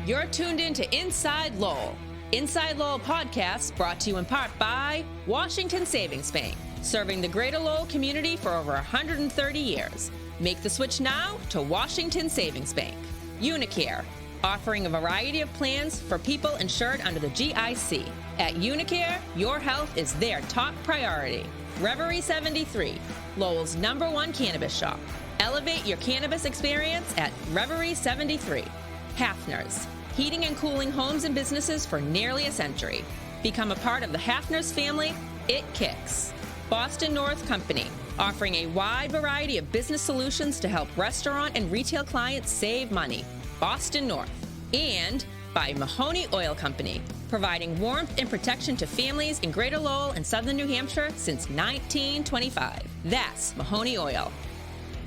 You're tuned in to Inside Lowell. Inside Lowell podcast brought to you in part by Washington Savings Bank, serving the greater Lowell community for over 130 years. Make the switch now to Washington Savings Bank. Unicare, offering a variety of plans for people insured under the GIC. At Unicare, your health is their top priority. Reverie 73, Lowell's #1 cannabis shop. Elevate your cannabis experience at Reverie 73. Hafner's, heating and cooling homes and businesses for nearly a century. Become a part of the Hafner's family. It kicks. Boston North Company, offering a wide variety of business solutions to help restaurant and retail clients save money. Boston North. And by Mahoney Oil Company, providing warmth and protection to families in Greater Lowell and Southern New Hampshire since 1925. That's Mahoney Oil.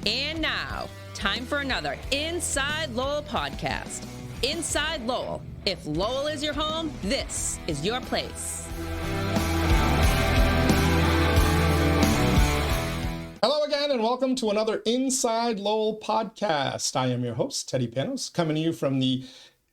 And now, time for another Inside Lowell podcast. Inside Lowell. If Lowell is your home, this is your place. Hello again, and welcome to another Inside Lowell podcast. I am your host, Teddy Panos, coming to you from the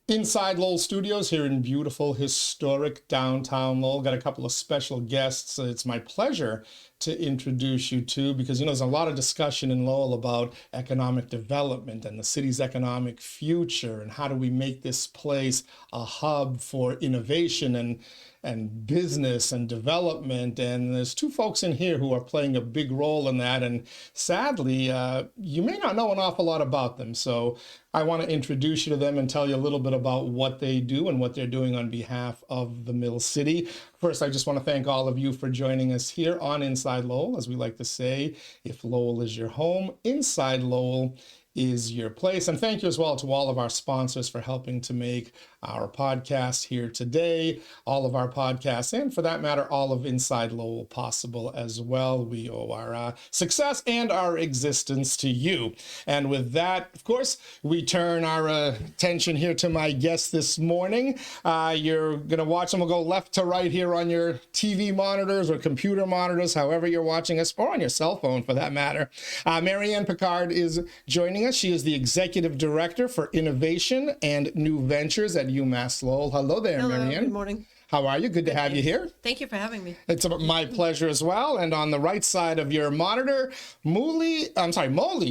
Inside Lowell studios here in beautiful, historic downtown Lowell. Got a couple of special guests it's my pleasure to introduce you to, because there's a lot of discussion in Lowell about economic development and the city's economic future, and how do we make this place a hub for innovation and business and development. And there's two folks in here who are playing a big role in that. And sadly, you may not know an awful lot about them. So I want to introduce you to them and tell you a little bit about what they do and what they're doing on behalf of the Mill City. First, I just want to thank all of you for joining us here on Inside Lowell. As we like to say, if Lowell is your home, Inside Lowell is your place. And thank you as well to all of our sponsors for helping to make our podcast here today, all of our podcasts, and for that matter, all of Inside Lowell possible as well. We owe our success and our existence to you. And with that, of course, we turn our attention here to my guest this morning. You're going to watch them. We'll go left to right here on your TV monitors or computer monitors, however you're watching us, or on your cell phone for that matter. MaryAnn Picard is joining us. She is the Executive Director for Innovation and New Ventures at UMass Lowell. Hello there, MaryAnn. Good morning. How are you? Good to have you here. Thank you for having me. It's my pleasure as well. And on the right side of your monitor, Mouli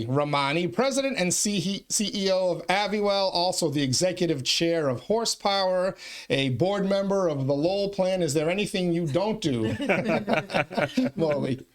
Ramani, President and CEO of Aviwell, also the Executive Chair of Horsepower, a board member of the Lowell Plan. Is there anything you don't do, Mouli?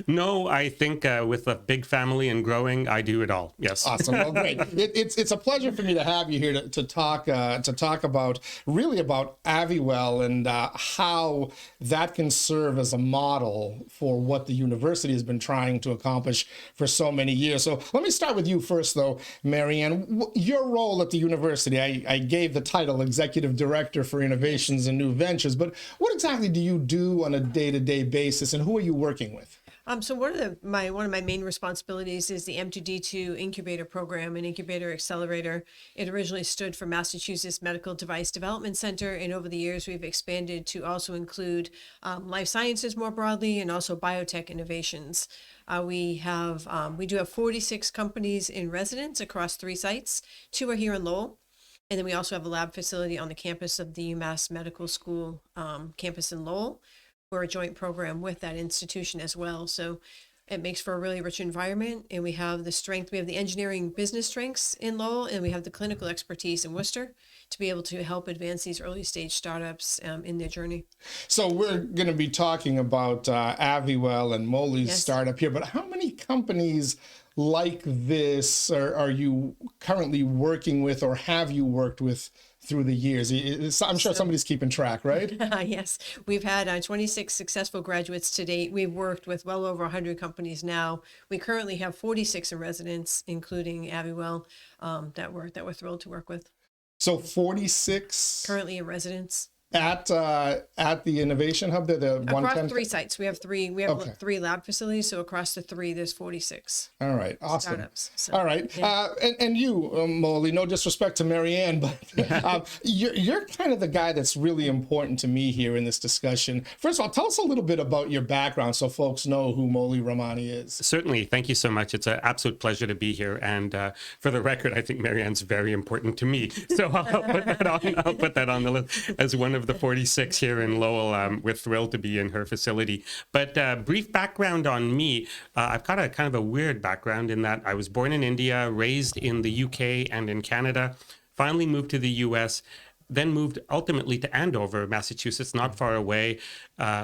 No, I think with a big family and growing, I do it all. Yes. Awesome. Well, great. It's a pleasure for me to have you here to talk about Aviwell and how that can serve as a model for what the university has been trying to accomplish for so many years. So let me start with you first, though, MaryAnn. Your role at the university, I gave the title Executive Director for Innovations and New Ventures, but what exactly do you do on a day-to-day basis, and who are you working with? So one of my main responsibilities is the M2D2 incubator program and incubator accelerator. It originally stood for Massachusetts Medical Device Development Center, and over the years we've expanded to also include life sciences more broadly and also biotech innovations. We do have 46 companies in residence across 3 sites. 2 are here in Lowell. And then we also have a lab facility on the campus of the UMass Medical School campus in Lowell. We're a joint program with that institution as well. So it makes for a really rich environment. And we have the strength, we have the engineering business strengths in Lowell, and we have the clinical expertise in Worcester to be able to help advance these early stage startups in their journey. So we're going to be talking about Aviwell and Mouli's startup here, but how many companies like this are you currently working with, or have you worked with through the years? I'm sure somebody's keeping track, right? Yes. We've had 26 successful graduates to date. We've worked with well over 100 companies now. We currently have 46 in residence, including Aviwell, that we're thrilled to work with. So 46? Currently in residence. at the Innovation Hub, the Across 110? 3 sites. We have Okay. 3 lab facilities. So across the 3, there's 46 All right, awesome. startups. So, All right, and you, Mouli, no disrespect to MaryAnn, but you're kind of the guy that's really important to me here in this discussion. First of all, tell us a little bit about your background so folks know who Mouli Ramani is. Certainly. Thank you so much. It's an absolute pleasure to be here. And for the record, I think MaryAnn's very important to me. So I'll put that on the list as one of the 46 here in Lowell. We're thrilled to be in her facility. But brief background on me. I've got a kind of a weird background in that I was born in India, raised in the UK and in Canada, finally moved to the US, then moved ultimately to Andover, Massachusetts, not far away,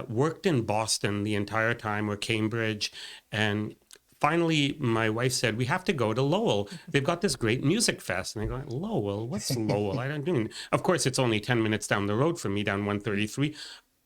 worked in Boston the entire time, or Cambridge, and finally, my wife said, we have to go to Lowell. They've got this great music fest. And I go, Lowell? What's Lowell? I don't know. Of course, it's only 10 minutes down the road from me, down 133.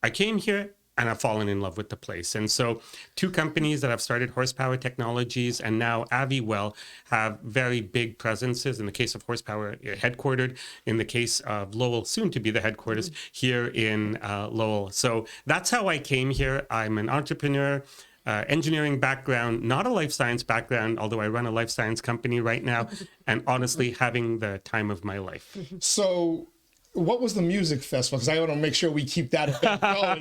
I came here and I've fallen in love with the place. And so 2 companies that have started, Horsepower Technologies and now Aviwell, have very big presences. In the case of Horsepower, headquartered. In the case of Lowell, soon to be the headquarters here in Lowell. So that's how I came here. I'm an entrepreneur. Engineering background, not a life science background, although I run a life science company right now, and honestly, having the time of my life. So what was the music festival? Because I want to make sure we keep that going.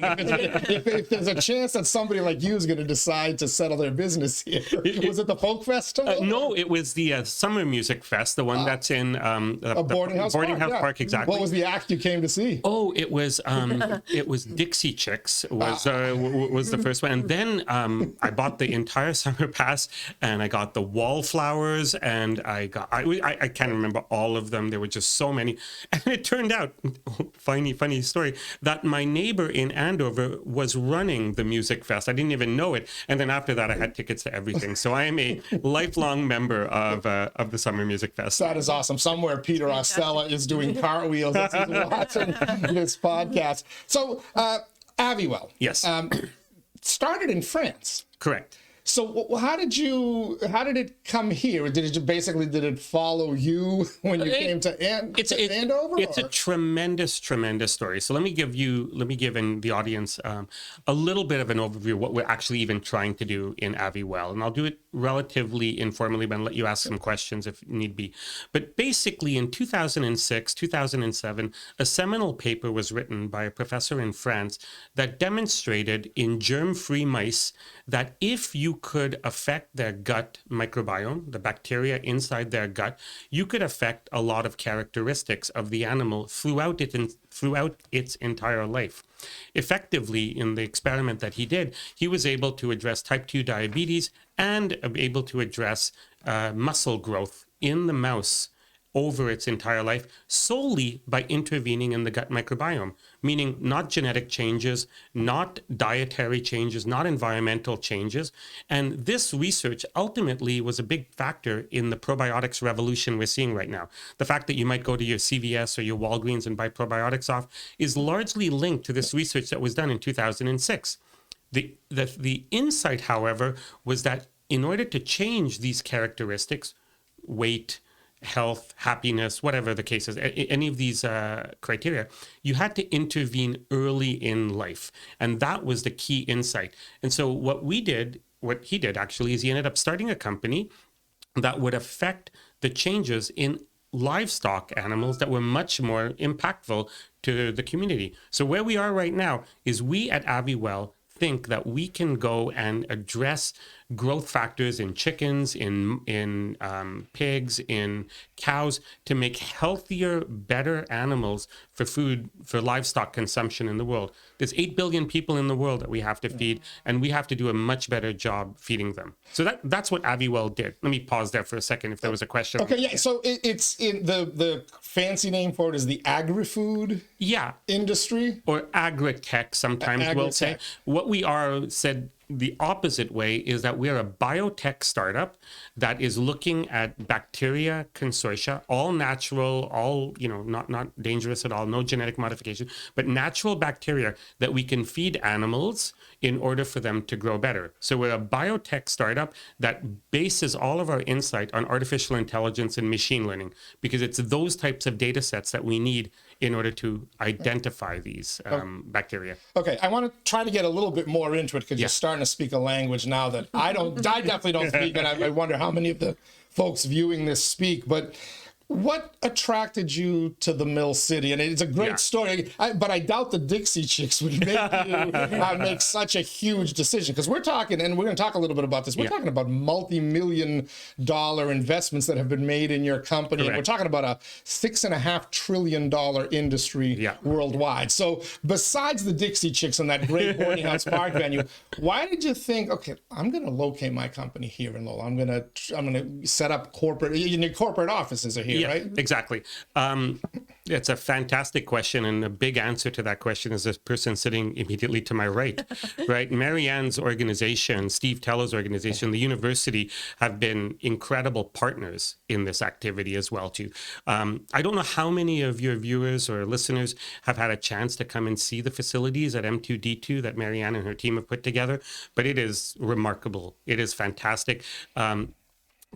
If there's a chance that somebody like you is going to decide to settle their business here, was it the folk festival? No, it was the Summer Music Fest, the one that's in Boarding House Park, exactly. What was the act you came to see? Oh, it was Dixie Chicks was the first one, and then I bought the entire summer pass, and I got the wallflowers, and I can't remember all of them. There were just so many, and it turned out, funny story, that my neighbor in Andover was running the music fest. I didn't even know it, and then after that, I had tickets to everything. So I am a lifelong member of the Summer Music Fest. That is awesome. Somewhere Peter Ostella is doing cartwheels as he's watching this podcast. So Aviwell, Yes, started in France. correct. So how did it come here? Did it follow you when you came to Andover? It's a tremendous story. So let me give in the audience a little bit of an overview of what we're actually even trying to do in Aviwell. And I'll do it relatively informally, but I'll let you ask some questions if need be. But basically in 2006, 2007, a seminal paper was written by a professor in France that demonstrated in germ-free mice that if you could affect their gut microbiome, the bacteria inside their gut, you could affect a lot of characteristics of the animal throughout its entire life. Effectively, in the experiment that he did, he was able to address type 2 diabetes and able to address muscle growth in the mouse over its entire life solely by intervening in the gut microbiome, meaning not genetic changes, not dietary changes, not environmental changes. And this research ultimately was a big factor in the probiotics revolution we're seeing right now. The fact that you might go to your CVS or your Walgreens and buy probiotics off is largely linked to this research that was done in 2006. The insight, however, was that in order to change these characteristics, weight, health, happiness, whatever the case is, any of these criteria, you had to intervene early in life. And that was the key insight. And so what he did actually, is he ended up starting a company that would affect the changes in livestock animals that were much more impactful to the community. So where we are right now is we at Aviwell think that we can go and address growth factors in chickens, in pigs, in cows, to make healthier, better animals for food, for livestock consumption in the world. There's 8 billion people in the world that we have to feed, and we have to do a much better job feeding them. So that's what Aviwell did. Let me pause there for a second if there was a question. Okay, yeah, so it's in the fancy name for it is the Agri-Food industry? Or agri-tech, sometimes we'll say. What we are said the opposite way is that we're a biotech startup that is looking at bacteria consortia, all natural, all, not dangerous at all, no genetic modification, but natural bacteria that we can feed animals in order for them to grow better. So we're a biotech startup that bases all of our insight on artificial intelligence and machine learning, because it's those types of data sets that we need in order to identify these bacteria. Okay, I want to try to get a little bit more into it because you're starting to speak a language now that I definitely don't speak, and I wonder how many of the folks viewing this speak. But what attracted you to the Mill City? And it's a great story, but I doubt the Dixie Chicks would make you make such a huge decision, because we're talking, and we're going to talk a little bit about this, we're talking about multi-million-dollar investments that have been made in your company. And we're talking about a $6.5 trillion industry worldwide. So besides the Dixie Chicks and that great boarding house park venue, why did you think, okay, I'm going to locate my company here in Lowell. I'm going to set up corporate offices are here. Yeah, right? Exactly. It's a fantastic question, and a big answer to that question is this person sitting immediately to my right, right? MaryAnn's organization, Steve Teller's organization, the university have been incredible partners in this activity as well too. I don't know how many of your viewers or listeners have had a chance to come and see the facilities at M2D2 that MaryAnn and her team have put together, but it is remarkable. It is fantastic.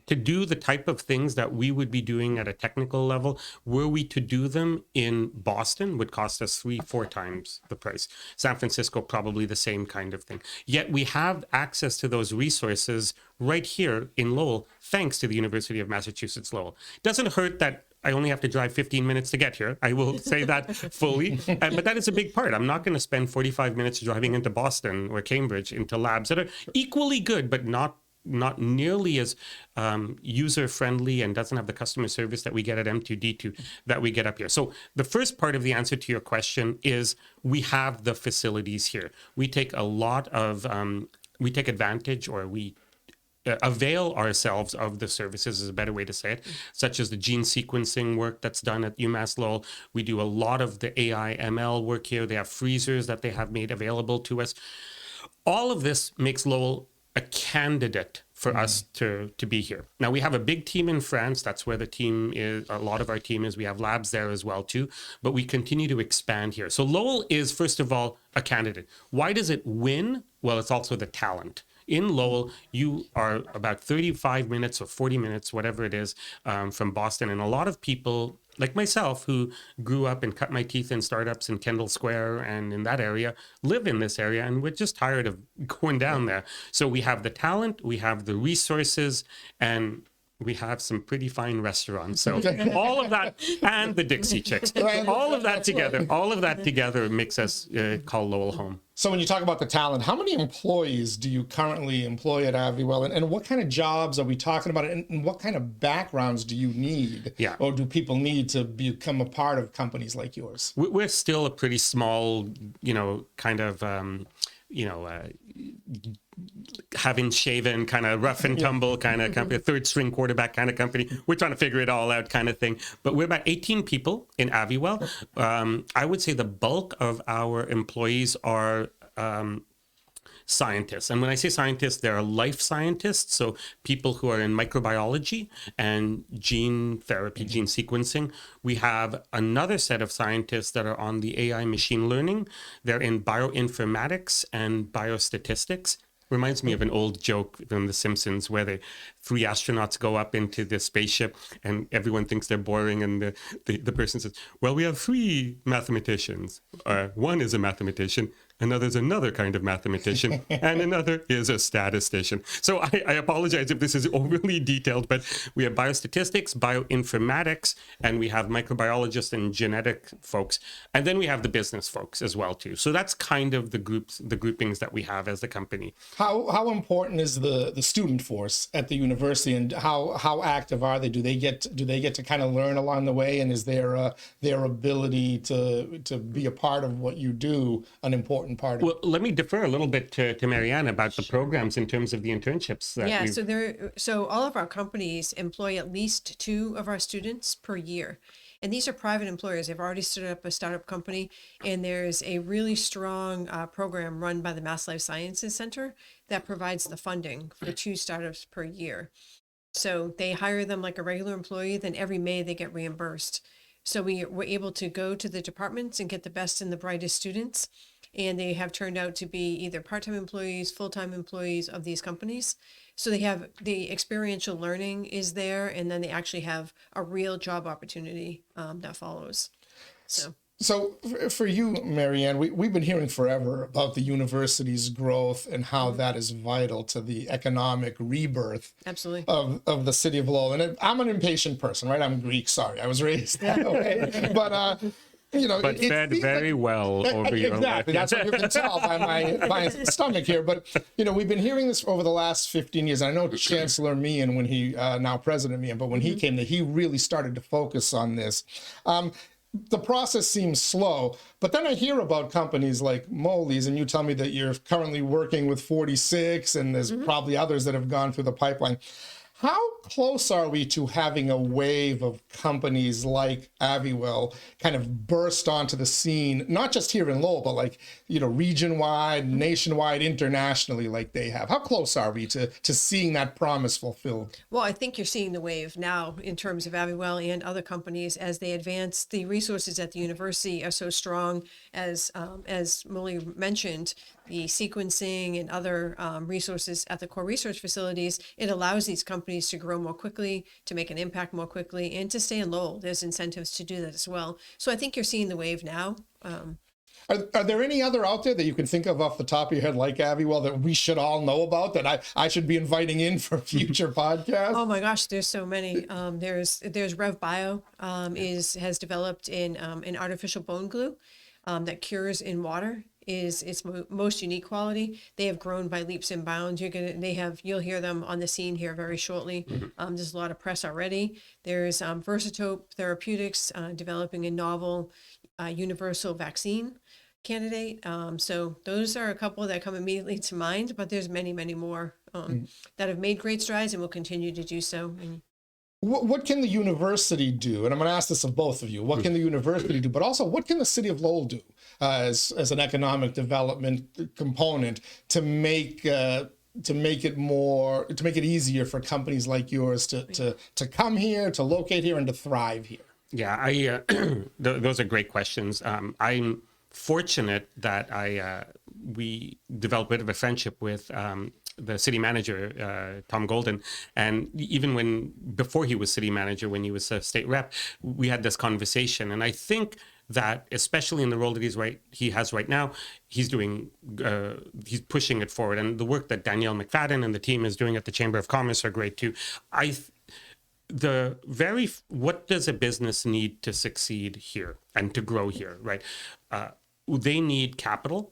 To do the type of things that we would be doing at a technical level, were we to do them in Boston, would cost us 3-4 times the price. San Francisco, probably the same kind of thing. Yet we have access to those resources right here in Lowell, thanks to the University of Massachusetts Lowell. Doesn't hurt that I only have to drive 15 minutes to get here. I will say that fully. But that is a big part. I'm not going to spend 45 minutes driving into Boston or Cambridge into labs that are equally good, but not nearly as user-friendly and doesn't have the customer service that we get at M2D2 that we get up here. So the first part of the answer to your question is we have the facilities here. We take a lot of, we take advantage, or we avail ourselves of the services is a better way to say it, such as the gene sequencing work that's done at UMass Lowell. We do a lot of the AI ML work here. They have freezers that they have made available to us. All of this makes Lowell a candidate for us to be here. Now, we have a big team in France. That's where the team is. A lot of our team is. We have labs there as well, too. But we continue to expand here. So Lowell is, first of all, a candidate. Why does it win? Well, it's also the talent. In Lowell, you are about 35 minutes or 40 minutes, whatever it is, from Boston. And a lot of people, like myself, who grew up and cut my teeth in startups in Kendall Square and in that area, live in this area, and we're just tired of going down there. So we have the talent, we have the resources, and we have some pretty fine restaurants. So all of that, and the Dixie Chicks, all of that together makes us call Lowell home. So when you talk about the talent, how many employees do you currently employ at Aviwell, and what kind of jobs are we talking about, and what kind of backgrounds do you need, or do people need to become a part of companies like yours? We're still a pretty small, kind of, having shaven, kind of rough and tumble kind of company, third string quarterback kind of company. We're trying to figure it all out kind of thing. But we're about 18 people in Aviwell. I would say the bulk of our employees are scientists. And when I say scientists, they're life scientists. So people who are in microbiology and gene therapy, gene sequencing. We have another set of scientists that are on the AI machine learning. They're in bioinformatics and biostatistics. Reminds me of an old joke from The Simpsons where the 3 astronauts go up into the spaceship and everyone thinks they're boring, and the person says, well, we have 3 mathematicians. One is a mathematician, another's another kind of mathematician, and another is a statistician. So I apologize if this is overly detailed, but we have biostatistics, bioinformatics, and we have microbiologists and genetic folks. And then we have the business folks as well, too. So that's kind of the groupings that we have as the company. How important is the student force at the university, and how active are they? Do they get to kind of learn along the way, and is their ability to be a part of what you do an important part of it? Well, let me defer a little bit to MaryAnn about the programs in terms of the internships. So all of our companies employ at least 2 of our students per year. And these are private employers. They've already stood up a startup company, and there's a really strong program run by the Mass Life Sciences Center that provides the funding for 2 startups per year. So they hire them like a regular employee, then every May they get reimbursed. So we're able to go to the departments and get the best and the brightest students. and they have turned out to be either part-time employees, full-time employees of these companies. So they have the experiential learning is there, and then they actually have a real job opportunity that follows. So for you, MaryAnn, we've been hearing forever about the university's growth and how that is vital to the economic rebirth Absolutely. of the city of Lowell. And I'm an impatient person, right? I'm Greek, sorry. I was raised that way. But, but fed very well over your exactly. That's what you can tell by my stomach here. But, we've been hearing this over the last 15 years. I know Chancellor Meehan, when he, now President Meehan, but when he came, that he really started to focus on this. The process seems slow, but then I hear about companies like Mouli's, and you tell me that you're currently working with 46, and there's probably others that have gone through the pipeline. How close are we to having a wave of companies like Aviwell kind of burst onto the scene, not just here in Lowell, but region-wide, nationwide, internationally like they have? How close are we to seeing that promise fulfilled? Well, I think you're seeing the wave now in terms of Aviwell and other companies as they advance. The resources at the university are so strong, as Mouli mentioned, the sequencing and other resources at the core research facilities. It allows these companies to grow more quickly, to make an impact more quickly, and to stay in Lowell. There's incentives to do that as well. So I think you're seeing the wave now. Are there any other out there that you can think of off the top of your head, like Aviwell, that we should all know about, that I should be inviting in for future podcasts? Oh my gosh, there's so many. There's RevBio has developed an artificial bone glue that cures in water. Is its most unique quality. They have grown by leaps and bounds. You'll hear them on the scene here very shortly. There's a lot of press already. There's Versatope Therapeutics developing a novel universal vaccine candidate. So those are a couple that come immediately to mind, but there's many, many more that have made great strides and will continue to do so. What can the university do? And I'm going to ask this of both of you. What can the university do? But also, what can the city of Lowell do as an economic development component to make it easier for companies like yours to come here, to locate here, and to thrive here? Yeah, those are great questions. I'm fortunate that we developed a bit of a friendship with the city manager, Tom Golden. And even before he was city manager, when he was a state rep, we had this conversation. And I think that, especially in the role that he has right now, he's pushing it forward. And the work that Danielle McFadden and the team is doing at the Chamber of Commerce are great too. What does a business need to succeed here and to grow here, right? They need capital.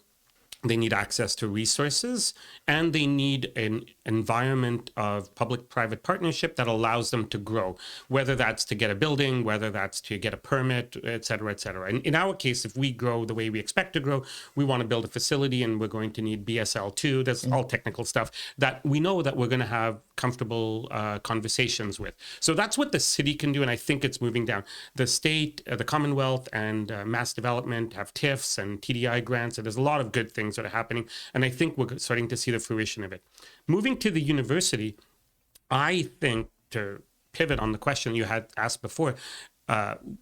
They need access to resources, and they need an environment of public-private partnership that allows them to grow, whether that's to get a building, whether that's to get a permit, et cetera, et cetera. And in our case, if we grow the way we expect to grow, we want to build a facility, and we're going to need BSL2. That's all technical stuff that we know that we're going to have comfortable conversations with. So that's what the city can do, and I think it's moving down. The state, the Commonwealth, and Mass Development have TIFs and TDI grants, and there's a lot of good things that are happening, and I think we're starting to see the fruition of it. Moving to the university, I think, to pivot on the question you had asked before,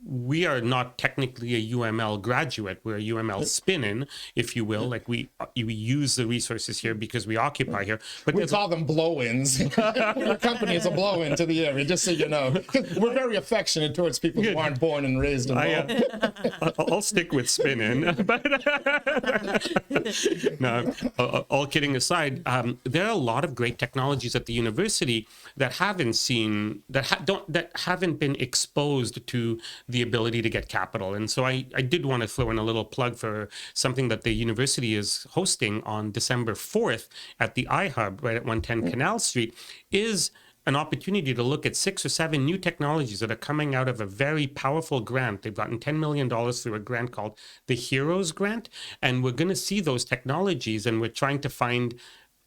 we are not technically a UML graduate. We're a UML spin-in, if you will. Like we use the resources here because we occupy here. But we call them blow-ins. Your company is a blow-in to the area, just so you know. We're very affectionate towards people who aren't born and raised in Lowell. I'll stick with spin-in. But no, all kidding aside, there are a lot of great technologies at the university that haven't been exposed to the ability to get capital. And so I did want to throw in a little plug for something that the university is hosting on December 4th at the iHub, right at 110 Canal Street, is an opportunity to look at 6 or 7 new technologies that are coming out of a very powerful grant. They've gotten $10 million through a grant called the Heroes Grant. And we're going to see those technologies, and we're trying to find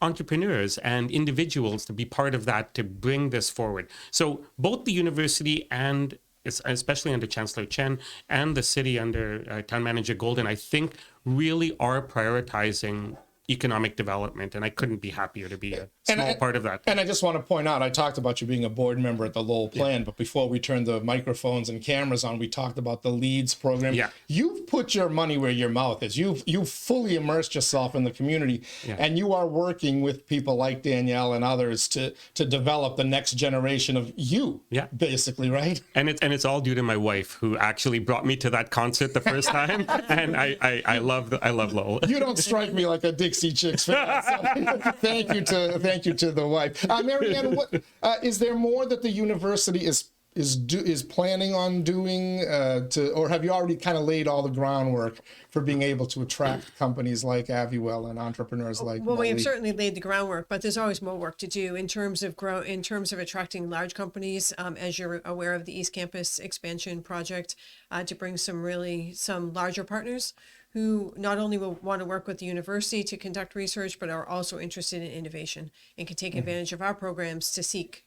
entrepreneurs and individuals to be part of that, to bring this forward. So both the university, and especially under Chancellor Chen, and the city under Town Manager Golden, I think really are prioritizing economic development, and I couldn't be happier to be small part of that. And I just want to point out, I talked about you being a board member at the Lowell Plan, but before we turned the microphones and cameras on, we talked about the LEADS program. Yeah. You've put your money where your mouth is. You've fully immersed yourself in the community, and you are working with people like Danielle and others to develop the next generation of you, basically, right? And it's all due to my wife, who actually brought me to that concert the first time, and I love Lowell. You don't strike me like a Dixie Chicks fan. So thank you to the wife. MaryAnn, what is there more that the university is planning on doing or have you already kind of laid all the groundwork for being able to attract companies like Aviwell and entrepreneurs like Well, we have Mouli? certainly laid the groundwork, but there's always more work to do in terms of attracting large companies. As you're aware of the East Campus expansion project, to bring some larger partners who not only will want to work with the university to conduct research, but are also interested in innovation and can take advantage of our programs to seek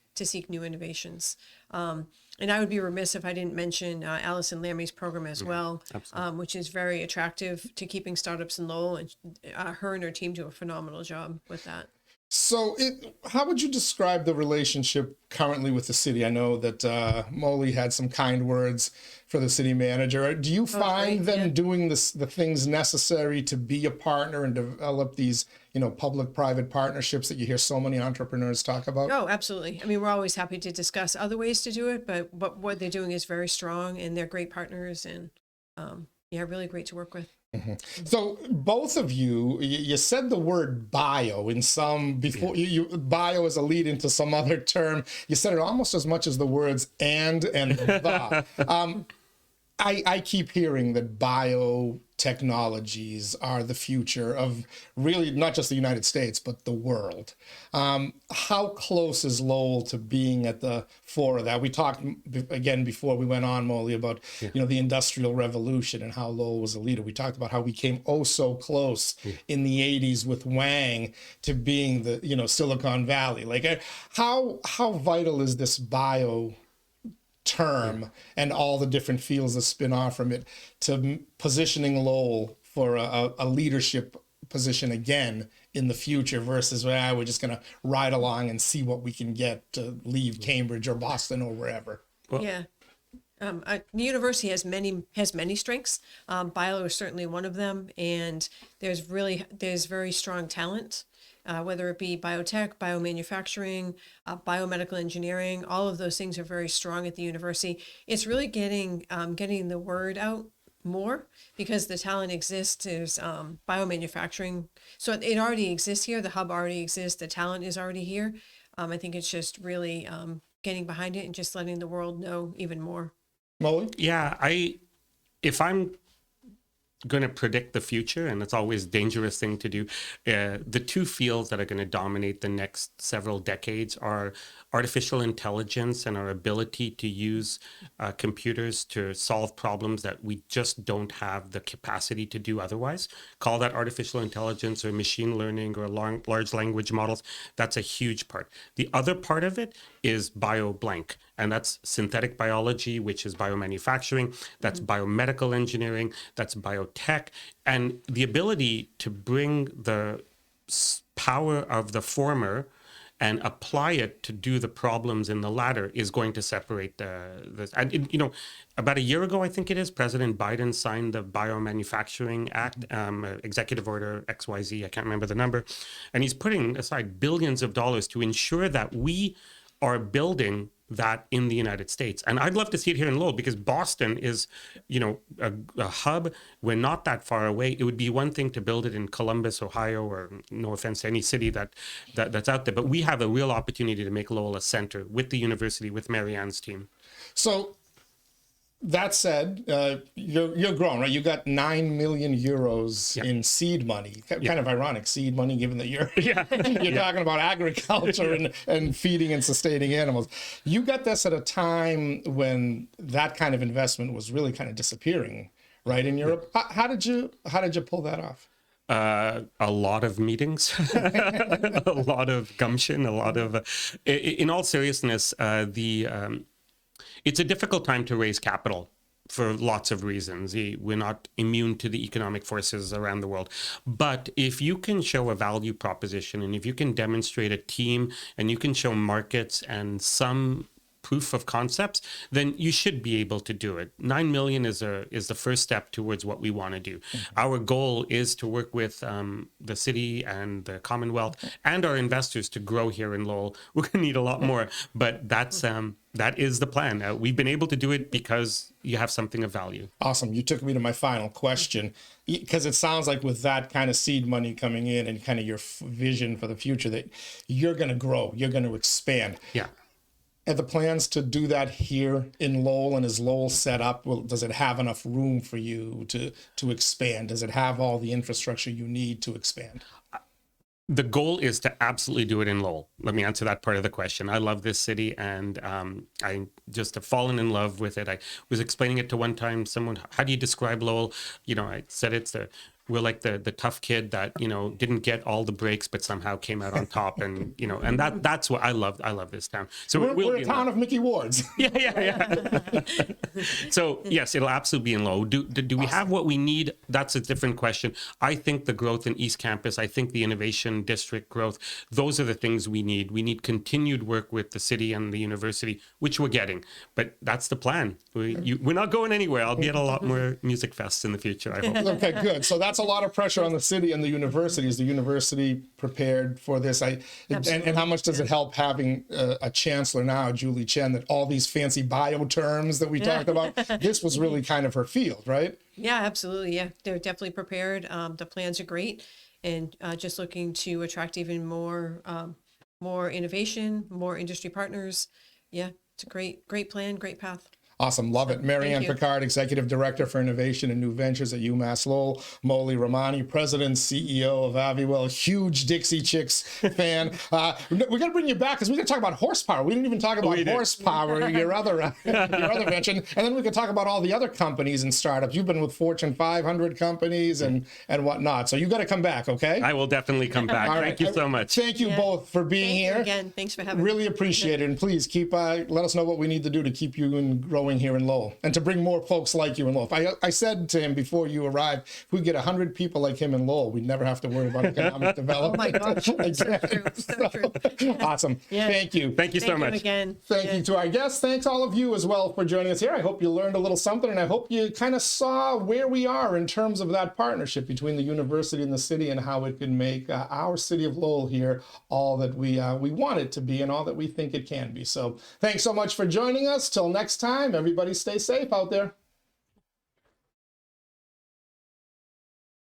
new innovations. And I would be remiss if I didn't mention Allison Lammy's program as well, which is very attractive to keeping startups in Lowell, and her and her team do a phenomenal job with that. So how would you describe the relationship currently with the city? I know that Mouli had some kind words for the city manager. Do you find them doing the things necessary to be a partner and develop these, public-private partnerships that you hear so many entrepreneurs talk about? Oh, absolutely. I mean, we're always happy to discuss other ways to do it, but what they're doing is very strong, and they're great partners, and really great to work with. Mm-hmm. So both of you said the word bio in some before bio as a lead into some other term. You said it almost as much as the words and the. I keep hearing that biotechnologies are the future of really not just the United States, but the world. How close is Lowell to being at the fore of that? We talked again before we went on, Mouli, about the Industrial Revolution and how Lowell was a leader. We talked about how we came so close in the 80s with Wang to being the Silicon Valley. Like how vital is this bio term and all the different fields that spin off from it to positioning Lowell for a leadership position again in the future versus we're just going to ride along and see what we can get to leave Cambridge or Boston or wherever? The university has many strengths. Bio is certainly one of them, and there's very strong talent. Whether it be biotech, biomanufacturing, biomedical engineering, all of those things are very strong at the university. It's really getting the word out more because the talent exists. There's biomanufacturing. So it already exists here. The hub already exists. The talent is already here. I think it's just really getting behind it and just letting the world know even more. Mouli? Yeah, if I'm going to predict the future, and it's always a dangerous thing to do, the two fields that are going to dominate the next several decades are artificial intelligence and our ability to use computers to solve problems that we just don't have the capacity to do otherwise. Call that artificial intelligence or machine learning or large language models. That's a huge part. The other part of it is bio-blank, and that's synthetic biology, which is biomanufacturing, that's biomedical engineering, that's biotech, and the ability to bring the power of the former and apply it to do the problems in the latter is going to separate this. And about a year ago, I think it is, President Biden signed the Biomanufacturing Act, Executive Order XYZ, I can't remember the number, and he's putting aside billions of dollars to ensure that we are building that in the United States. And I'd love to see it here in Lowell because Boston is, a hub. We're not that far away. It would be one thing to build it in Columbus, Ohio, or no offense to any city that's out there, but we have a real opportunity to make Lowell a center with the university, with MaryAnn's team. So that said, you're grown, right? You got 9 million euros in seed money. Kind of ironic, seed money, given that you're talking about agriculture and feeding and sustaining animals. You got this at a time when that kind of investment was really kind of disappearing, right, in Europe. How did you pull that off? A lot of meetings, a lot of gumption, a lot of. In all seriousness, it's a difficult time to raise capital for lots of reasons. We're not immune to the economic forces around the world. But if you can show a value proposition, and if you can demonstrate a team, and you can show markets and some proof of concepts, then you should be able to do it. 9 million is the first step towards what we want to do. Our goal is to work with the city and the Commonwealth and our investors to grow here in Lowell. We're going to need a lot more, but that is the plan. We've been able to do it because you have something of value. Awesome. You took me to my final question, because it sounds like with that kind of seed money coming in and kind of your vision for the future, that you're going to grow, you're going to expand. Yeah. Are the plans to do that here in Lowell, and is Lowell set up? Well, does it have enough room for you to expand? Does it have all the infrastructure you need to expand? The goal is to absolutely do it in Lowell. Let me answer that part of the question. I love this city, and I just have fallen in love with it. I was explaining it to one time someone, how do you describe Lowell? I said we're like the tough kid that, didn't get all the breaks, but somehow came out on top. And, and that's what I love. I love this town. So we're a town of Mickey Wards. Yeah. So yes, it'll absolutely be in Lowell. Do we have what we need? That's a different question. I think the growth in East Campus, I think the Innovation District growth, those are the things we need. We need continued work with the city and the university, which we're getting. But that's the plan. We're not going anywhere. I'll be at a lot more music fests in the future, I hope. Okay, good. So that's a lot of pressure on the city and the university. Is the university prepared for this? And how much does it help having a chancellor now, Julie Chen, that all these fancy bio terms that we talked about, this was really kind of her field, right? Yeah, absolutely. Yeah, they're definitely prepared. The plans are great, and just looking to attract even more innovation, more industry partners. Yeah, it's a great plan, great path. Awesome. Love it. MaryAnn Picard, Executive Director for Innovation and New Ventures at UMass Lowell. Mouli Ramani, President, CEO of Aviwell, huge Dixie Chicks fan. We got to bring you back because we got to talk about horsepower. We didn't even talk about horsepower, your other venture. And then we could talk about all the other companies and startups. You've been with Fortune 500 companies and whatnot. So you got to come back, okay? I will definitely come back. Thank you so much. Thank you both for being here. Again, thanks for having me. Really appreciate it. And please keep let us know what we need to do to keep you growing here in Lowell and to bring more folks like you in Lowell. I said to him before you arrived, if we get 100 people like him in Lowell, we'd never have to worry about economic development. Oh my gosh, Exactly. so true. Awesome. Yeah. Thank you. Thank you so much. Again. Thank you to our guests. Thanks all of you as well for joining us here. I hope you learned a little something, and I hope you kind of saw where we are in terms of that partnership between the university and the city and how it can make our city of Lowell here all that we want it to be and all that we think it can be. So thanks so much for joining us. Till next time, everybody stay safe out there.